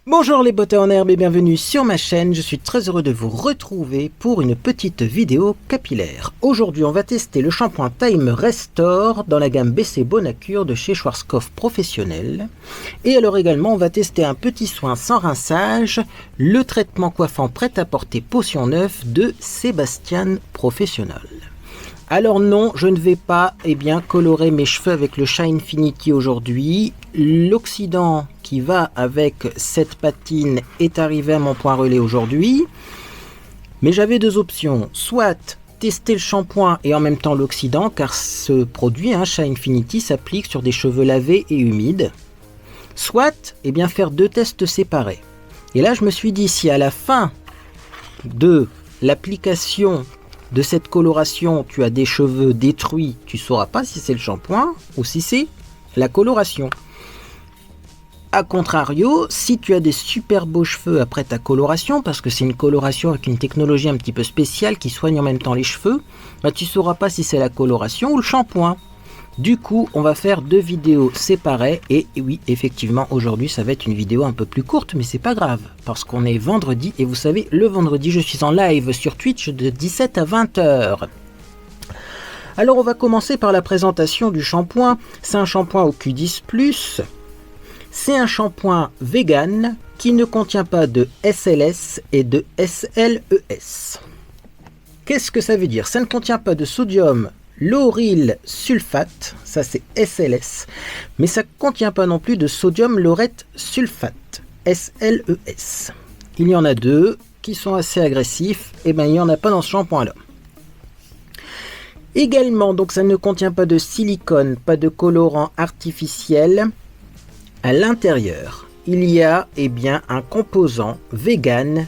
Bonjour les beautés en herbe et bienvenue sur ma chaîne, je suis très heureux de vous retrouver pour une petite vidéo capillaire. Aujourd'hui on va tester le shampoing Time Restore dans la gamme BC Bonacure de chez Schwarzkopf Professionnel. Et alors également on va tester un petit soin sans rinçage, le traitement coiffant prêt-à-porter potion neuve de Sébastien Professionnel. Alors non, je ne vais pas colorer mes cheveux avec le Shinefinity aujourd'hui. L'oxydant qui va avec cette patine est arrivé à mon point relais aujourd'hui. Mais j'avais deux options, soit tester le shampoing et en même temps l'oxydant, car ce produit, Shinefinity, s'applique sur des cheveux lavés et humides. Soit faire deux tests séparés. Et là je me suis dit, si à la fin de l'application de cette coloration, tu as des cheveux détruits, tu ne sauras pas si c'est le shampoing ou si c'est la coloration. A contrario, si tu as des super beaux cheveux après ta coloration, parce que c'est une coloration avec une technologie un petit peu spéciale qui soigne en même temps les cheveux, tu ne sauras pas si c'est la coloration ou le shampoing. Du coup, on va faire deux vidéos séparées et oui, effectivement, aujourd'hui, ça va être une vidéo un peu plus courte, mais c'est pas grave, parce qu'on est vendredi et vous savez, le vendredi, je suis en live sur Twitch de 17 à 20h. Alors, on va commencer par la présentation du shampoing. C'est un shampoing au Q10+. C'est un shampoing vegan qui ne contient pas de SLS et de SLES. Qu'est-ce que ça veut dire? Ça ne contient pas de sodium lauryl sulfate, ça c'est SLS, mais ça ne contient pas non plus de sodium laurette sulfate, SLES. Il y en a deux qui sont assez agressifs, et il n'y en a pas dans ce shampoing là. Également, donc ça ne contient pas de silicone, pas de colorant artificiel. À l'intérieur, il y a un composant vegan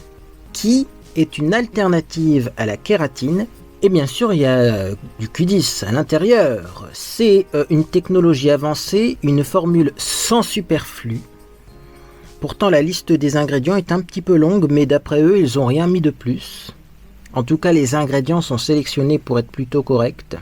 qui est une alternative à la kératine. Et bien sûr, il y a du Q10 à l'intérieur. C'est une technologie avancée, une formule sans superflu. Pourtant, la liste des ingrédients est un petit peu longue, mais d'après eux, ils n'ont rien mis de plus. En tout cas, les ingrédients sont sélectionnés pour être plutôt corrects.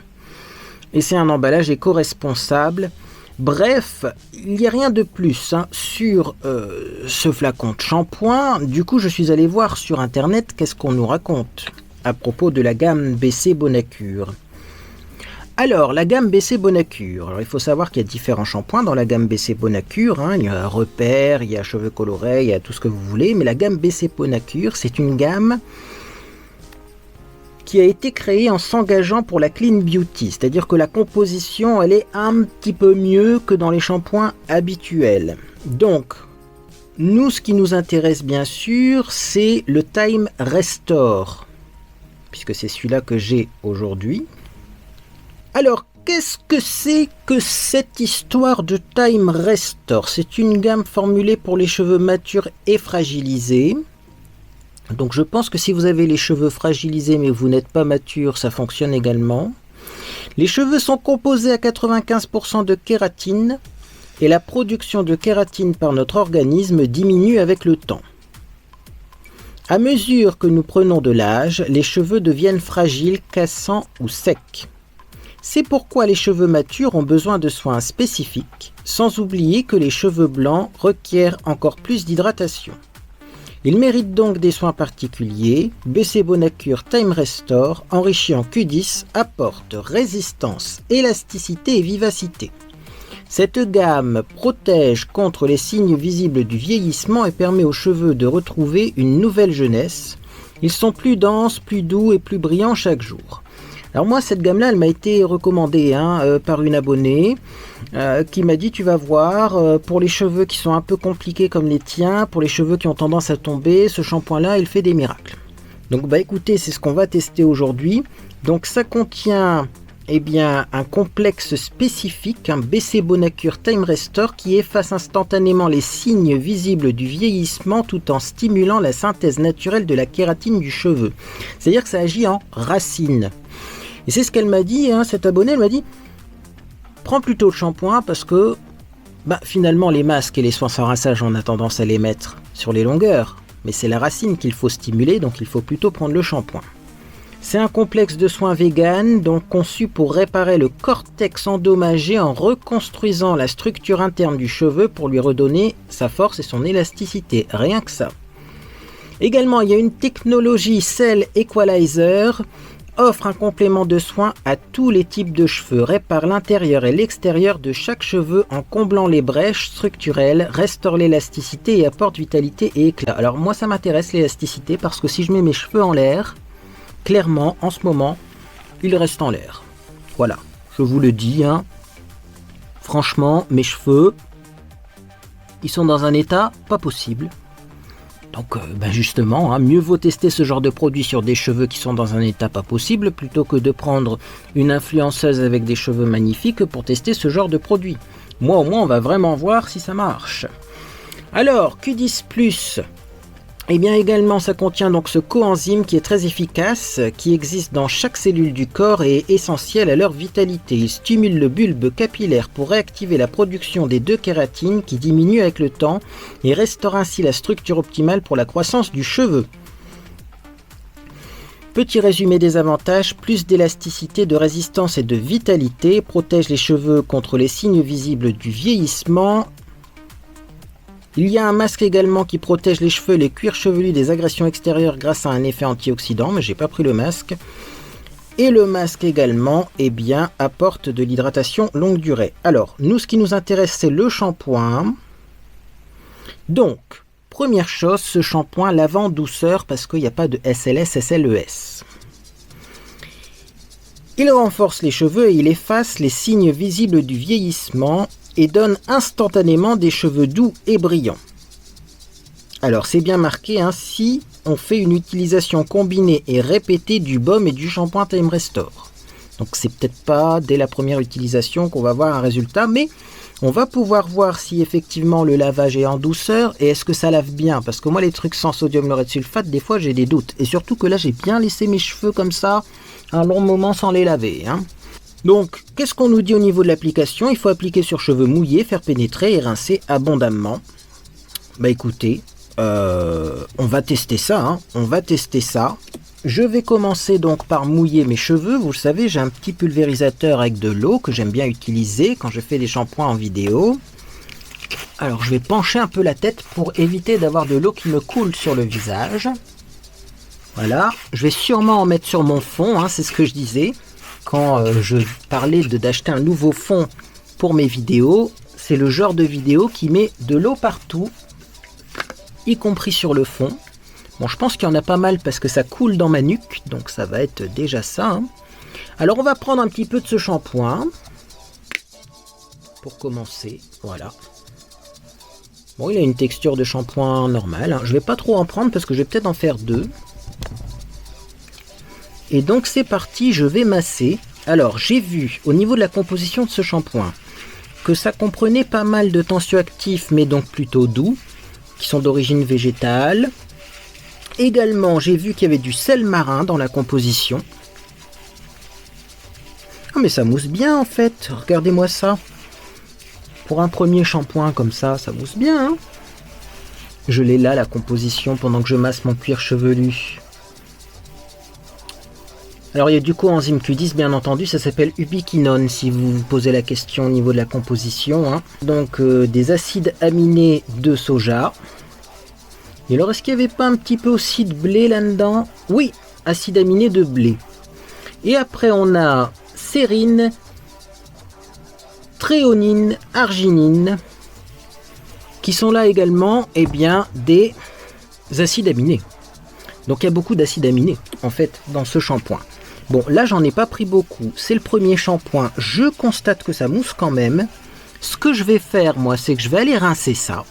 Et c'est un emballage éco-responsable. Bref, il n'y a rien de plus sur ce flacon de shampoing. Du coup, je suis allé voir sur internet qu'est-ce qu'on nous raconte à propos de la gamme BC Bonacure. Alors, la gamme BC Bonacure. Alors, il faut savoir qu'il y a différents shampoings dans la gamme BC Bonacure. Il y a Repère, il y a cheveux colorés, il y a tout ce que vous voulez. Mais la gamme BC Bonacure, c'est une gamme qui a été créée en s'engageant pour la clean beauty. C'est-à-dire que la composition, elle est un petit peu mieux que dans les shampoings habituels. Donc, nous, ce qui nous intéresse bien sûr, c'est le Time Restore, puisque c'est celui-là que j'ai aujourd'hui. Alors, qu'est-ce que c'est que cette histoire de Time Restore? C'est une gamme formulée pour les cheveux matures et fragilisés. Donc je pense que si vous avez les cheveux fragilisés mais vous n'êtes pas mature, ça fonctionne également. Les cheveux sont composés à 95% de kératine et la production de kératine par notre organisme diminue avec le temps. À mesure que nous prenons de l'âge, les cheveux deviennent fragiles, cassants ou secs. C'est pourquoi les cheveux matures ont besoin de soins spécifiques, sans oublier que les cheveux blancs requièrent encore plus d'hydratation. Ils méritent donc des soins particuliers. BC Bonacure Time Restore, enrichi en Q10, apporte résistance, élasticité et vivacité. Cette gamme protège contre les signes visibles du vieillissement et permet aux cheveux de retrouver une nouvelle jeunesse. Ils sont plus denses, plus doux et plus brillants chaque jour. Alors moi, cette gamme-là, elle m'a été recommandée par une abonnée qui m'a dit, tu vas voir, pour les cheveux qui sont un peu compliqués comme les tiens, pour les cheveux qui ont tendance à tomber, ce shampoing-là, il fait des miracles. Donc écoutez, c'est ce qu'on va tester aujourd'hui. Donc ça contient un complexe spécifique, un BC Bonacure Time Restore qui efface instantanément les signes visibles du vieillissement tout en stimulant la synthèse naturelle de la kératine du cheveu. C'est-à-dire que ça agit en racine. Et c'est ce qu'elle m'a dit, cette abonnée, elle m'a dit, prends plutôt le shampoing parce que finalement les masques et les soins sans rinçage, on a tendance à les mettre sur les longueurs. Mais c'est la racine qu'il faut stimuler, donc il faut plutôt prendre le shampoing. C'est un complexe de soins vegan, donc conçu pour réparer le cortex endommagé en reconstruisant la structure interne du cheveu pour lui redonner sa force et son élasticité. Rien que ça. Également, il y a une technologie Cell Equalizer, offre un complément de soins à tous les types de cheveux, répare l'intérieur et l'extérieur de chaque cheveu en comblant les brèches structurelles, restaure l'élasticité et apporte vitalité et éclat. Alors moi ça m'intéresse l'élasticité parce que si je mets mes cheveux en l'air, clairement en ce moment, ils restent en l'air. Voilà, je vous le dis, hein. Franchement, mes cheveux, ils sont dans un état pas possible. Donc justement, hein, mieux vaut tester ce genre de produit sur des cheveux qui sont dans un état pas possible plutôt que de prendre une influenceuse avec des cheveux magnifiques pour tester ce genre de produit. Moi au moins on va vraiment voir si ça marche. Alors Q10+, eh bien également ça contient donc ce coenzyme qui est très efficace, qui existe dans chaque cellule du corps et est essentiel à leur vitalité. Il stimule le bulbe capillaire pour réactiver la production des 2 kératines qui diminue avec le temps et restaure ainsi la structure optimale pour la croissance du cheveu. Petit résumé des avantages, plus d'élasticité, de résistance et de vitalité, protège les cheveux contre les signes visibles du vieillissement. Il y a un masque également qui protège les cheveux et les cuirs chevelus des agressions extérieures grâce à un effet antioxydant, mais j'ai pas pris le masque. Et le masque également, eh bien, apporte de l'hydratation longue durée. Alors, nous, ce qui nous intéresse, c'est le shampoing. Donc, première chose, ce shampoing lavant en douceur parce qu'il n'y a pas de SLS, SLES. Il renforce les cheveux et il efface les signes visibles du vieillissement et donne instantanément des cheveux doux et brillants. Alors c'est bien marqué, hein, si on fait une utilisation combinée et répétée du baume et du shampoing Time Restore. Donc c'est peut-être pas dès la première utilisation qu'on va voir un résultat, mais on va pouvoir voir si effectivement le lavage est en douceur et est-ce que ça lave bien. Parce que moi les trucs sans sodium lauryl sulfate, des fois j'ai des doutes. Et surtout que là j'ai bien laissé mes cheveux comme ça un long moment sans les laver, hein. Donc, qu'est-ce qu'on nous dit au niveau de l'application? Il faut appliquer sur cheveux mouillés, faire pénétrer et rincer abondamment. Bah écoutez, on va tester ça, hein. On va tester ça. Je vais commencer donc par mouiller mes cheveux. Vous le savez, j'ai un petit pulvérisateur avec de l'eau que j'aime bien utiliser quand je fais des shampoings en vidéo. Alors, je vais pencher un peu la tête pour éviter d'avoir de l'eau qui me coule sur le visage. Voilà, je vais sûrement en mettre sur mon fond, hein, c'est ce que je disais. Quand je parlais d'acheter un nouveau fond pour mes vidéos, c'est le genre de vidéo qui met de l'eau partout, y compris sur le fond. Bon, je pense qu'il y en a pas mal parce que ça coule dans ma nuque, donc ça va être déjà ça, hein. Alors on va prendre un petit peu de ce shampoing, pour commencer, voilà. Bon, il a une texture de shampoing normale, hein. Je vais pas trop en prendre parce que je vais peut-être en faire 2. Et donc c'est parti, je vais masser. Alors j'ai vu au niveau de la composition de ce shampoing que ça comprenait pas mal de tensioactifs mais donc plutôt doux, qui sont d'origine végétale. Également j'ai vu qu'il y avait du sel marin dans la composition. Ah mais ça mousse bien en fait, regardez-moi ça. Pour un premier shampoing comme ça, ça mousse bien, hein. Je l'ai là la composition pendant que je masse mon cuir chevelu. Alors il y a du coenzyme Q10 bien entendu, ça s'appelle ubiquinone si vous vous posez la question au niveau de la composition, hein. Donc des acides aminés de soja. Et alors est-ce qu'il n'y avait pas un petit peu aussi de blé là-dedans? Oui, acides aminés de blé. Et après on a sérine, tréonine, arginine, qui sont là également, eh bien, des acides aminés. Donc il y a beaucoup d'acides aminés en fait dans ce shampoing. Bon, là j'en ai pas pris beaucoup, c'est le premier shampoing, je constate que ça mousse quand même. Ce que je vais faire moi, c'est que je vais aller rincer ça.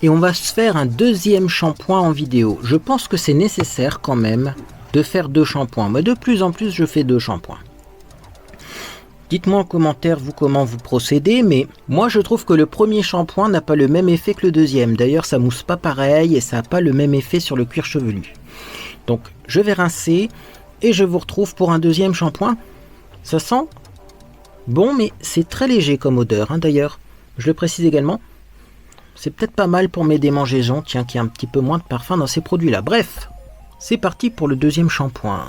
Et on va se faire un deuxième shampoing en vidéo. Je pense que c'est nécessaire quand même de faire 2 shampoings. Moi de plus en plus je fais 2 shampoings. Dites-moi en commentaire vous comment vous procédez, mais moi je trouve que le premier shampoing n'a pas le même effet que le deuxième. D'ailleurs ça mousse pas pareil et ça n'a pas le même effet sur le cuir chevelu. Donc je vais rincer et je vous retrouve pour un deuxième shampoing. Ça sent bon mais c'est très léger comme odeur, hein, d'ailleurs. Je le précise également. C'est peut-être pas mal pour mes démangeaisons, tiens, qu'il y a un petit peu moins de parfum dans ces produits-là. Bref, C'est parti pour le deuxième shampoing.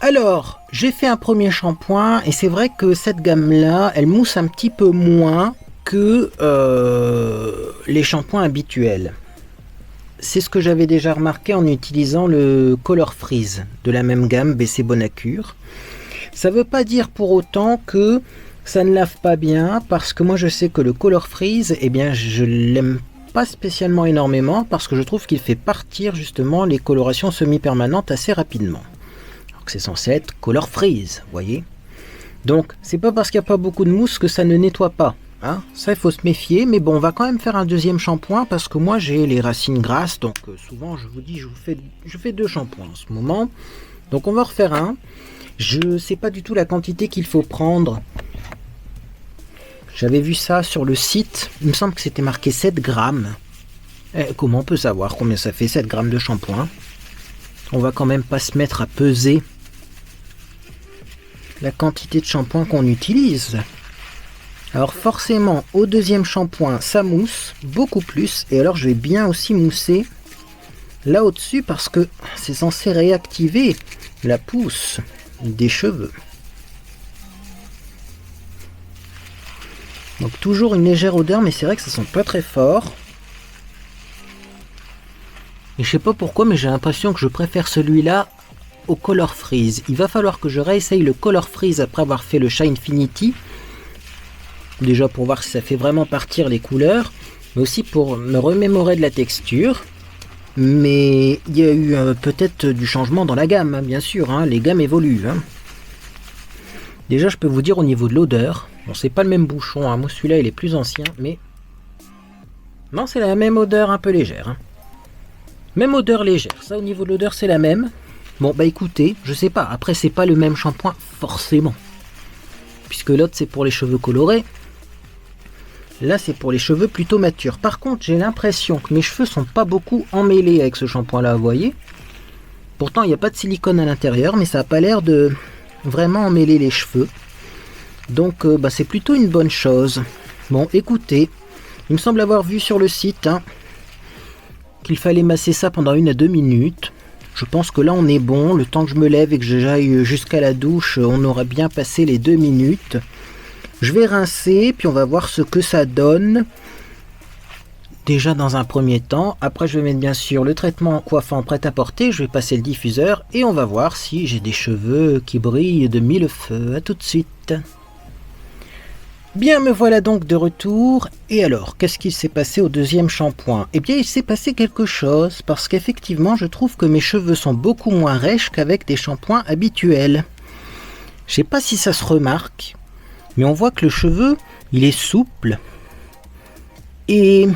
Alors, j'ai fait un premier shampoing et c'est vrai que cette gamme-là, elle mousse un petit peu moins que les shampoings habituels. C'est ce que j'avais déjà remarqué en utilisant le Color Freeze de la même gamme BC Bonacure. Ça ne veut pas dire pour autant que ça ne lave pas bien, parce que moi je sais que le Color Freeze, eh bien je l'aime pas spécialement énormément parce que je trouve qu'il fait partir justement les colorations semi-permanentes assez rapidement. C'est censé être Color Freeze, voyez. Donc c'est pas parce qu'il n'y a pas beaucoup de mousse que ça ne nettoie pas, hein. Ça il faut se méfier, mais bon, on va quand même faire un deuxième shampoing parce que moi j'ai les racines grasses, donc souvent je vous dis je fais 2 shampoings en ce moment. Donc on va refaire un. Je sais pas du tout la quantité qu'il faut prendre. J'avais vu ça sur le site, il me semble que c'était marqué 7 grammes. Comment on peut savoir combien ça fait 7 grammes de shampoing? On va quand même pas se mettre à peser la quantité de shampoing qu'on utilise. Alors forcément, au deuxième shampoing, ça mousse beaucoup plus. Et alors je vais bien aussi mousser là au-dessus parce que c'est censé réactiver la pousse des cheveux. Donc toujours une légère odeur, mais c'est vrai que ça sent pas très fort. Et je sais pas pourquoi, mais j'ai l'impression que je préfère celui-là au Color Freeze. Il va falloir que je réessaye le Color Freeze après avoir fait le Shine Infinity. Déjà pour voir si ça fait vraiment partir les couleurs, mais aussi pour me remémorer de la texture. Mais il y a eu peut-être du changement dans la gamme, hein, bien sûr, hein, les gammes évoluent. Hein. Déjà je peux vous dire au niveau de l'odeur, bon c'est pas le même bouchon, hein, moi celui-là il est plus ancien, mais... Non, c'est la même odeur un peu légère. Hein. Même odeur légère, ça au niveau de l'odeur c'est la même. Bon bah écoutez, je sais pas, après c'est pas le même shampoing forcément. Puisque l'autre c'est pour les cheveux colorés. Là c'est pour les cheveux plutôt matures. Par contre j'ai l'impression que mes cheveux sont pas beaucoup emmêlés avec ce shampoing là, vous voyez. Pourtant il n'y a pas de silicone à l'intérieur, mais ça n'a pas l'air de vraiment emmêler les cheveux. Donc bah, c'est plutôt une bonne chose. Bon écoutez, il me semble avoir vu sur le site qu'il fallait masser ça pendant 1 à 2 minutes. Je pense que là on est bon, le temps que je me lève et que j'aille jusqu'à la douche, on aura bien passé les 2 minutes. Je vais rincer, puis on va voir ce que ça donne. Déjà dans un premier temps, après je vais mettre bien sûr le traitement coiffant prêt à porter, je vais passer le diffuseur et on va voir si j'ai des cheveux qui brillent de 1000 feux. A tout de suite. Bien, me voilà donc de retour. Et alors, qu'est-ce qui s'est passé au deuxième shampoing? Eh bien, il s'est passé quelque chose, parce qu'effectivement, je trouve que mes cheveux sont beaucoup moins rêches qu'avec des shampoings habituels. Je sais pas si ça se remarque, mais on voit que le cheveu, il est souple. Et...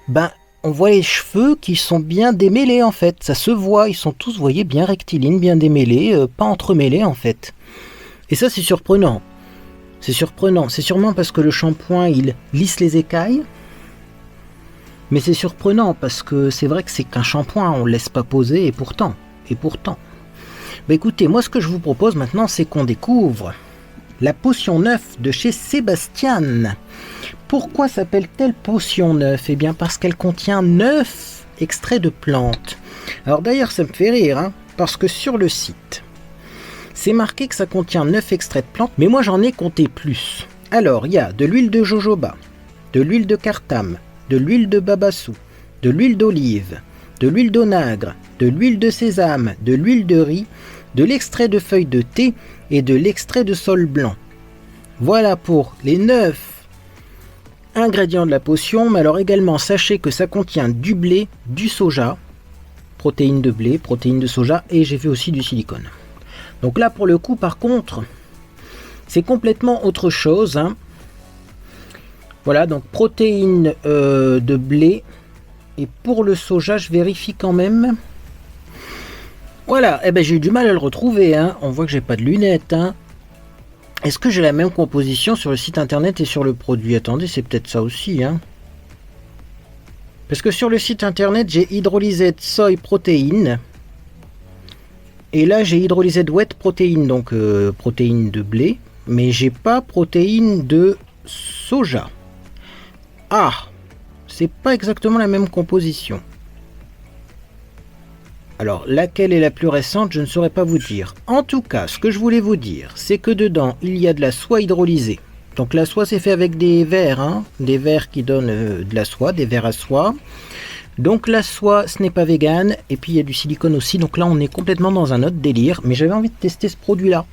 ben, on voit les cheveux qui sont bien démêlés, en fait. Ça se voit, ils sont tous, vous voyez, bien rectilignes, bien démêlés, pas entremêlés, en fait. Et ça, c'est surprenant. C'est surprenant, c'est sûrement parce que le shampoing il lisse les écailles, mais c'est surprenant parce que c'est vrai que c'est qu'un shampoing, on ne laisse pas poser et pourtant. Bah écoutez, moi ce que je vous propose maintenant c'est qu'on découvre la potion 9 de chez Sébastien. Pourquoi s'appelle-t-elle potion 9? Eh bien parce qu'elle contient 9 extraits de plantes. Alors d'ailleurs ça me fait rire, hein, parce que sur le site... c'est marqué que ça contient 9 extraits de plantes, mais moi j'en ai compté plus. Alors, il y a de l'huile de jojoba, de l'huile de cartame, de l'huile de babassou, de l'huile d'olive, de l'huile d'onagre, de l'huile de sésame, de l'huile de riz, de l'extrait de feuilles de thé et de l'extrait de saule blanc. Voilà pour les 9 ingrédients de la potion, mais alors également sachez que ça contient du blé, du soja, protéines de blé, protéines de soja, et j'ai vu aussi du silicone. Donc là pour le coup par contre c'est complètement autre chose, hein. Voilà, donc protéines de blé, et pour le soja je vérifie quand même. Voilà, eh ben j'ai eu du mal à le retrouver, hein. On voit que j'ai pas de lunettes, hein. Est-ce que j'ai la même composition sur le site internet et sur le produit? Attendez, c'est peut-être ça aussi, hein. Parce que sur le site internet j'ai hydrolysate soy protéines. Et là j'ai hydrolysate wet protéines, donc protéines de blé, mais j'ai pas protéines de soja. Ah, c'est pas exactement la même composition. Alors, laquelle est la plus récente, je ne saurais pas vous dire. En tout cas, ce que je voulais vous dire, c'est que dedans, il y a de la soie hydrolysée. Donc la soie, c'est fait avec des verres, hein, des verres qui donnent de la soie, des verres à soie. Donc la soie, ce n'est pas vegan, et puis il y a du silicone aussi, donc là on est complètement dans un autre délire, mais j'avais envie de tester ce produit-là.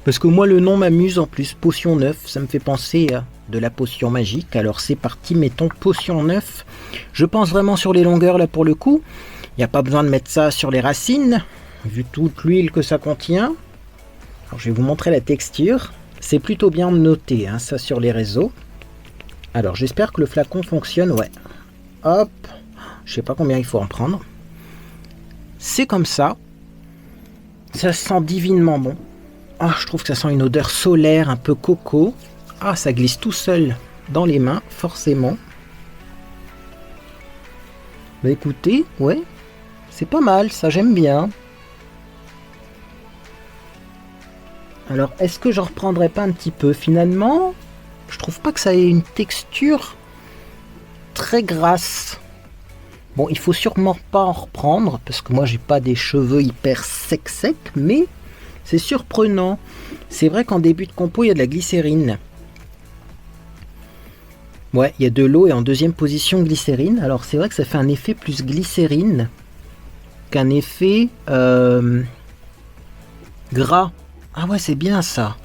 Parce que moi le nom m'amuse en plus, potion 9, ça me fait penser à de la potion magique, alors c'est parti, mettons potion 9. Je pense vraiment sur les longueurs là pour le coup, il n'y a pas besoin de mettre ça sur les racines, vu toute l'huile que ça contient. Alors je vais vous montrer la texture, c'est plutôt bien noté, hein, ça sur les réseaux. Alors j'espère que le flacon fonctionne, ouais. Hop. Je sais pas combien il faut en prendre. C'est comme ça. Ça sent divinement bon. Ah, je trouve que ça sent une odeur solaire, un peu coco. Ah, ça glisse tout seul dans les mains, forcément. Bah écoutez, ouais, c'est pas mal, ça j'aime bien. Alors, est-ce que j'en reprendrai pas un petit peu? Finalement, je trouve pas que ça ait une texture très grasse. Bon, il faut sûrement pas en reprendre, parce que moi j'ai pas des cheveux hyper secs, mais c'est surprenant. C'est vrai qu'en début de compo, il y a de la glycérine. Ouais, il y a de l'eau et en deuxième position glycérine. Alors c'est vrai que ça fait un effet plus glycérine qu'un effet gras. Ah ouais, c'est bien ça.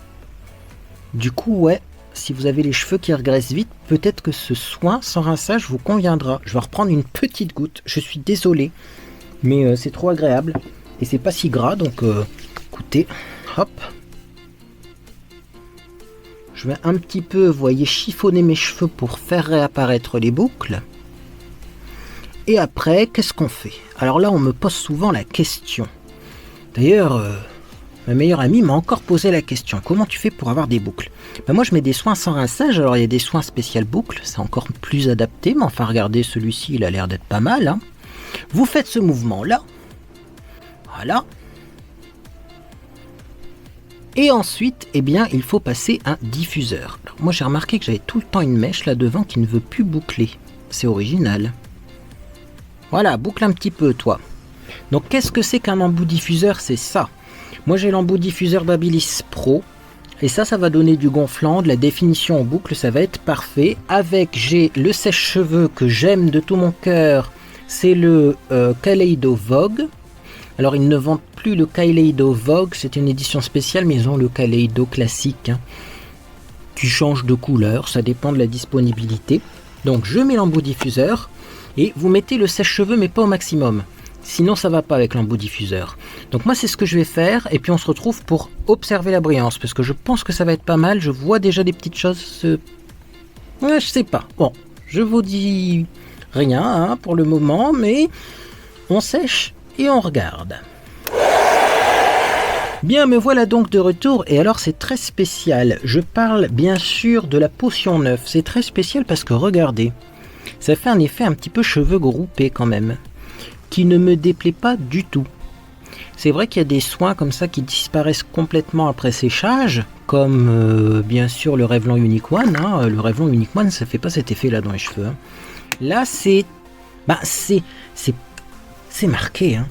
Du coup, ouais, si vous avez les cheveux qui regraissent vite, peut-être que ce soin sans rinçage vous conviendra. Je vais reprendre une petite goutte, je suis désolé, mais c'est trop agréable. Et c'est pas si gras, donc écoutez, hop. Je vais un petit peu, vous voyez, chiffonner mes cheveux pour faire réapparaître les boucles. Et après, qu'est-ce qu'on fait? Alors là, on me pose souvent la question. D'ailleurs, ma meilleure amie m'a encore posé la question. Comment tu fais pour avoir des boucles? Ben moi, je mets des soins sans rinçage. Alors, il y a des soins spécial boucles. C'est encore plus adapté. Mais enfin, regardez, celui-ci, il a l'air d'être pas mal. Hein. Vous faites ce mouvement-là. Voilà. Et ensuite, eh bien, il faut passer un diffuseur. Alors, moi, j'ai remarqué que j'avais tout le temps une mèche là devant qui ne veut plus boucler. C'est original. Voilà, boucle un petit peu, toi. Donc, qu'est-ce que c'est qu'un embout diffuseur? C'est ça. Moi, j'ai l'embout diffuseur Babyliss Pro. Et ça va donner du gonflant, de la définition en boucle. Ça va être parfait. Avec, j'ai le sèche-cheveux que j'aime de tout mon cœur. C'est le Kaleido Vogue. Alors, ils ne vendent plus le Kaleido Vogue, c'est une édition spéciale, mais ils ont le Kaleido classique, hein, qui change de couleur, ça dépend de la disponibilité. Donc, je mets l'embout diffuseur, et vous mettez le sèche-cheveux, mais pas au maximum. Sinon, ça va pas avec l'embout diffuseur. Donc, moi, c'est ce que je vais faire, et puis on se retrouve pour observer la brillance, parce que je pense que ça va être pas mal, je vois déjà des petites choses... Ouais, je sais pas. Bon, je vous dis rien hein, pour le moment, mais on sèche et on regarde. Bien, me voilà donc de retour, et alors c'est très spécial. Je parle bien sûr de la potion 9. C'est très spécial parce que regardez, ça fait un effet un petit peu cheveux groupés quand même, qui ne me déplaît pas du tout. C'est vrai qu'il y a des soins comme ça qui disparaissent complètement après séchage, comme bien sûr le Revlon Unique One. Hein. Le Revlon Unique One, ça fait pas cet effet là dans les cheveux. Hein. Là, c'est marqué. Hein.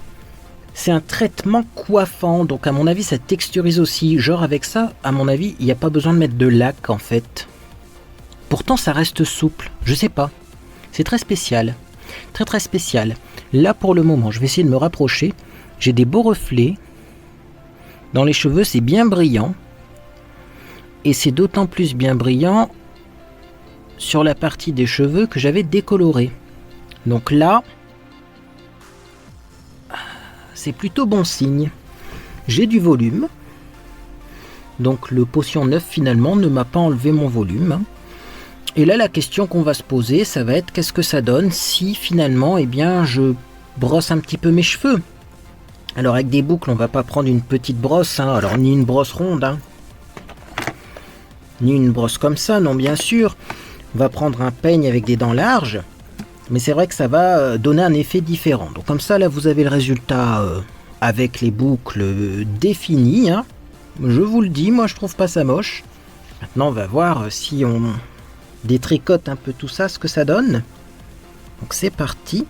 C'est un traitement coiffant, donc à mon avis, ça texturise aussi. Genre avec ça, à mon avis, il n'y a pas besoin de mettre de lac en fait. Pourtant, ça reste souple. Je sais pas. C'est très spécial. Très très spécial. Là, pour le moment, je vais essayer de me rapprocher. J'ai des beaux reflets. Dans les cheveux, c'est bien brillant. Et c'est d'autant plus bien brillant sur la partie des cheveux que j'avais décoloré. Donc là, c'est plutôt bon signe. J'ai du volume. Donc le potion 9 finalement ne m'a pas enlevé mon volume. Et là, la question qu'on va se poser, ça va être qu'est-ce que ça donne si finalement, eh bien, je brosse un petit peu mes cheveux. Alors avec des boucles, on va pas prendre une petite brosse, hein. Alors ni une brosse ronde, hein. Ni une brosse comme ça, non bien sûr. On va prendre un peigne avec des dents larges, mais c'est vrai que ça va donner un effet différent. Donc comme ça, là, vous avez le résultat avec les boucles définies, hein. Je vous le dis, moi je trouve pas ça moche. Maintenant, on va voir si on détricote un peu tout ça, ce que ça donne. Donc c'est parti.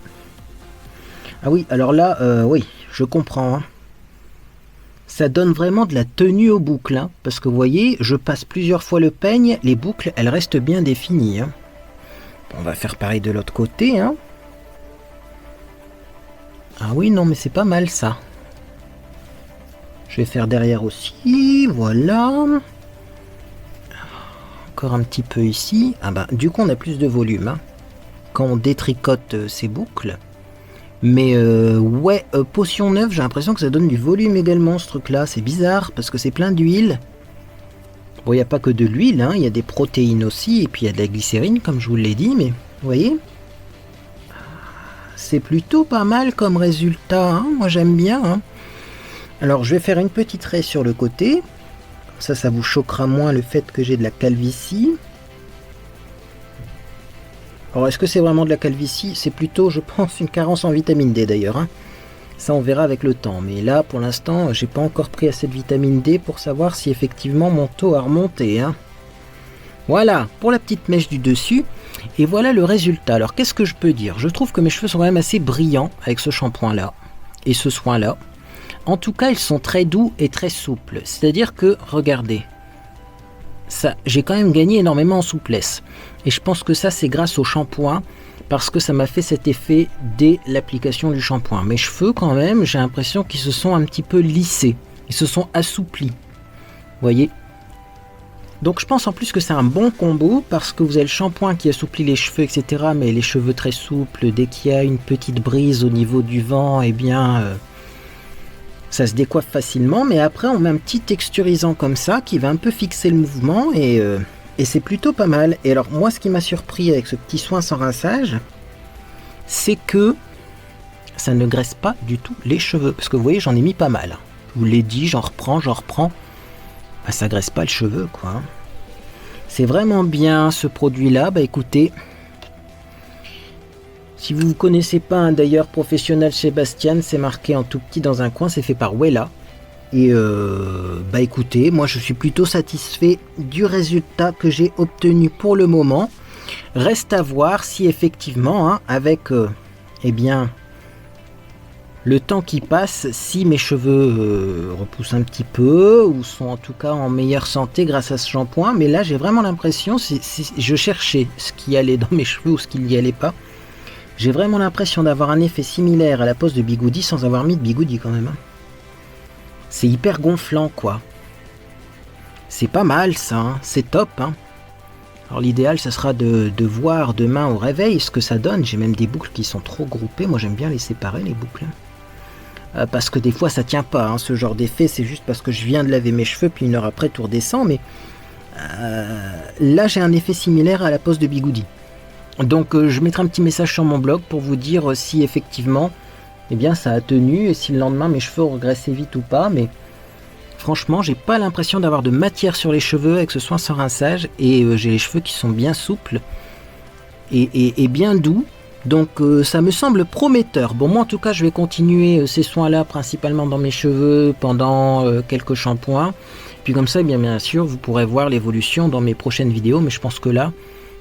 Ah oui, alors là, oui, je comprends. Hein. Ça donne vraiment de la tenue aux boucles, hein, parce que vous voyez, je passe plusieurs fois le peigne, les boucles, elles restent bien définies. Hein. On va faire pareil de l'autre côté. Hein. Ah oui, non, mais c'est pas mal ça. Je vais faire derrière aussi, voilà. Encore un petit peu ici. Ah bah, du coup, on a plus de volume, hein, quand on détricote ces boucles. Mais ouais, potion neuve, j'ai l'impression que ça donne du volume également ce truc là, c'est bizarre parce que c'est plein d'huile. Bon, il n'y a pas que de l'huile, hein, il y a des protéines aussi et puis il y a de la glycérine comme je vous l'ai dit, mais vous voyez, c'est plutôt pas mal comme résultat, hein, moi j'aime bien. Hein. Alors je vais faire une petite raie sur le côté, ça vous choquera moins le fait que j'ai de la calvitie. Alors, est-ce que c'est vraiment de la calvitie? C'est plutôt, je pense, une carence en vitamine D d'ailleurs. Hein. Ça, on verra avec le temps. Mais là, pour l'instant, j'ai pas encore pris assez de vitamine D pour savoir si effectivement mon taux a remonté. Hein. Voilà, pour la petite mèche du dessus. Et voilà le résultat. Alors, qu'est-ce que je peux dire? Je trouve que mes cheveux sont quand même assez brillants avec ce shampoing-là et ce soin-là. En tout cas, ils sont très doux et très souples. C'est-à-dire que, regardez, ça, j'ai quand même gagné énormément en souplesse. Et je pense que ça, c'est grâce au shampoing, parce que ça m'a fait cet effet dès l'application du shampoing. Mes cheveux, quand même, j'ai l'impression qu'ils se sont un petit peu lissés. Ils se sont assouplis. Vous voyez? Donc je pense en plus que c'est un bon combo, parce que vous avez le shampoing qui assouplit les cheveux, etc. Mais les cheveux très souples, dès qu'il y a une petite brise au niveau du vent, eh bien... ça se décoiffe facilement, mais après on met un petit texturisant comme ça qui va un peu fixer le mouvement et c'est plutôt pas mal. Et alors moi, ce qui m'a surpris avec ce petit soin sans rinçage, c'est que ça ne graisse pas du tout les cheveux. Parce que vous voyez, j'en ai mis pas mal. Je vous l'ai dit, j'en reprends. Bah, ça graisse pas le cheveu, quoi. C'est vraiment bien ce produit-là. Bah écoutez, si vous ne connaissez pas un d'ailleurs professionnel chez Bastian, c'est marqué en tout petit dans un coin, c'est fait par Wella. Et bah écoutez, moi je suis plutôt satisfait du résultat que j'ai obtenu pour le moment. Reste à voir si effectivement, hein, avec eh bien le temps qui passe, si mes cheveux repoussent un petit peu ou sont en tout cas en meilleure santé grâce à ce shampoing. Mais là j'ai vraiment l'impression, je cherchais ce qui allait dans mes cheveux ou ce qui n'y allait pas. J'ai vraiment l'impression d'avoir un effet similaire à la pose de bigoudi sans avoir mis de bigoudi quand même. Hein. C'est hyper gonflant quoi. C'est pas mal ça, hein. C'est top. Hein. Alors l'idéal ça sera de voir demain au réveil ce que ça donne. J'ai même des boucles qui sont trop groupées. Moi j'aime bien les séparer les boucles. Parce que des fois ça tient pas. Hein. Ce genre d'effet c'est juste parce que je viens de laver mes cheveux puis une heure après tout redescend. Mais là j'ai un effet similaire à la pose de bigoudi. Donc je mettrai un petit message sur mon blog pour vous dire si effectivement eh bien ça a tenu et si le lendemain mes cheveux ont régressé vite ou pas. Mais franchement j'ai pas l'impression d'avoir de matière sur les cheveux avec ce soin sans rinçage et j'ai les cheveux qui sont bien souples et bien doux. Donc ça me semble prometteur. Bon moi en tout cas je vais continuer ces soins là principalement dans mes cheveux pendant quelques shampoings. Puis comme ça eh bien sûr vous pourrez voir l'évolution dans mes prochaines vidéos. Mais je pense que là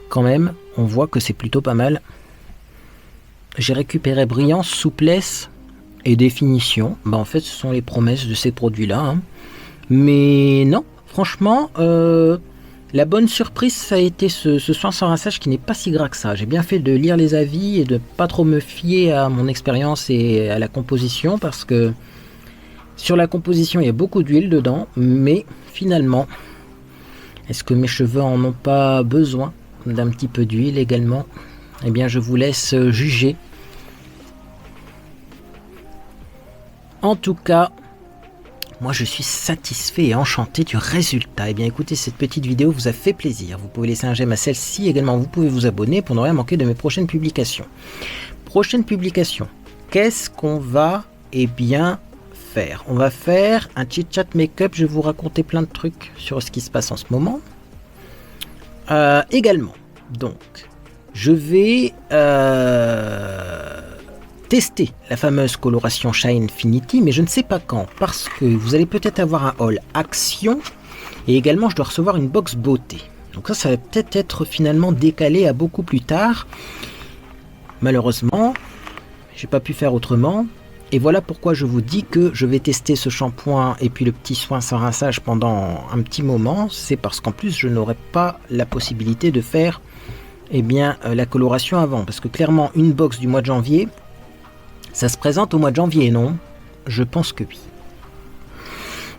quand même on voit que c'est plutôt pas mal. J'ai récupéré brillance, souplesse et définition. Bah en fait ce sont les promesses de ces produits là. Hein. Mais non, franchement, la bonne surprise ça a été ce soin sans rinçage qui n'est pas si gras que ça. J'ai bien fait de lire les avis et de pas trop me fier à mon expérience et à la composition parce que sur la composition il y a beaucoup d'huile dedans. Mais finalement, est-ce que mes cheveux en ont pas besoin d'un petit peu d'huile également? Eh bien je vous laisse juger. En tout cas, moi je suis satisfait et enchanté du résultat. Eh bien écoutez, cette petite vidéo vous a fait plaisir. Vous pouvez laisser un j'aime à celle-ci. Également vous pouvez vous abonner pour ne rien manquer de mes prochaines publications. Prochaine publication. Qu'est-ce qu'on va bien faire? On va faire un chit chat make-up. Je vais vous raconter plein de trucs sur ce qui se passe en ce moment. Également, donc, je vais tester la fameuse coloration Shine Infinity, mais je ne sais pas quand, parce que vous allez peut-être avoir un haul action, et également je dois recevoir une box beauté. Donc ça va peut-être être finalement décalé à beaucoup plus tard. Malheureusement, j'ai pas pu faire autrement. Et voilà pourquoi je vous dis que je vais tester ce shampoing et puis le petit soin sans rinçage pendant un petit moment. C'est parce qu'en plus je n'aurai pas la possibilité de faire la coloration avant. Parce que clairement une box du mois de janvier, ça se présente au mois de janvier, non? Je pense que oui.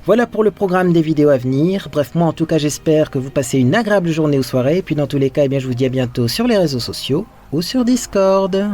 Voilà pour le programme des vidéos à venir. Bref, moi en tout cas j'espère que vous passez une agréable journée ou soirée. Et puis dans tous les cas, je vous dis à bientôt sur les réseaux sociaux ou sur Discord.